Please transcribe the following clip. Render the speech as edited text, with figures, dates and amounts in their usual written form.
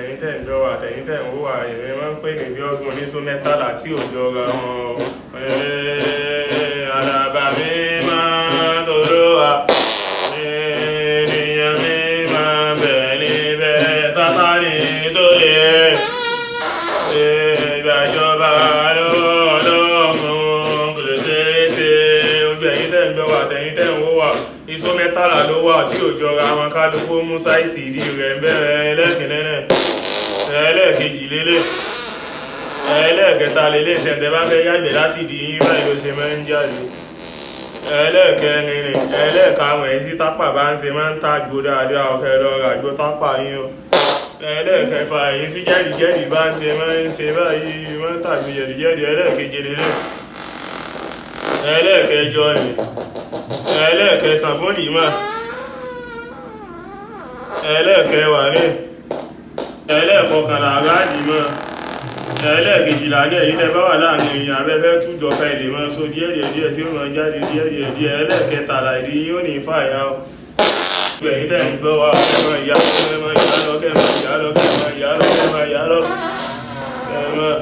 ẹ̀yin tẹ̀ ń gbọ́ wa àtẹ̀yin tẹ̀ ń wò wá èmi máa ń pè ní bí ọdún oníṣó mẹ́tàlá tí ò jọra wọn àdàbà mi máa tòró wa ènìyàn mi máa bẹ̀ níbẹ̀ Sátánì sólè ìgbàjọba lọ́lọ́run kò lè ṣeé ṣe gbogbo ẹ̀yin tẹ̀ ń gbọ́ wa àtẹ̀yin tẹ̀ ń wò wá iṣó mẹ́tàlá ló wà tí ò jọra wọn kálukú mú sáìsì ìdí rẹ̀ ń bẹ̀rẹ̀ ẹlẹ́kìnlẹ́nẹ̀ ẹlẹ́ẹ̀kejì lélẹ̀ ẹlẹ́ẹ̀kẹta lélẹ̀ ṣẹ̀ǹtẹ̀ bá fẹ́ yàgbẹ́ lásìdí yín báyìí ló ṣe máa ń jáde ẹlẹ́ẹ̀kẹrin rìn ẹlẹ́ẹ̀karùn ẹ̀ tí tápà bá ń ṣe máa ń tàgbó dáadáa ọ̀kẹ́ lọ ràgbó tápà yín o ẹlẹ́ẹ̀kẹfà èyí tí jẹ́rìjẹ́rì bá ń ṣe máa ń ṣe báyìí máa ń tàgbó jẹ́rìjẹ́rì ẹlẹ́ẹ̀keje lélẹ̀ ẹlẹ́ẹ̀kẹjọ rìn ẹlẹ́ẹ̀kẹsàn fún ìmọ̀ ẹlẹ́ẹ̀kẹwàá rìn ẹlẹ́ẹ̀kọkànlá aráàdì mọ́ ẹlẹ́ẹ̀kejìlá ní èyí tẹ́ bá wà láàrin èèyàn abẹ́fẹ́ túnjọ fẹ́ ìdè mọ́ so díẹ̀díẹ̀ tí ó mọ̀ jáde díẹ̀díẹ̀ ẹlẹ́ẹ̀kẹtàlá ìdí yóò ní fàyà ó èyí tẹ́ ń gbọ́ wa kẹ́mọ̀ ìyá lọ kẹ́mọ̀ ìyá lọ kẹ́mọ̀ ìyá lọ kẹ́mọ̀ ìyá lọ kẹ́mọ̀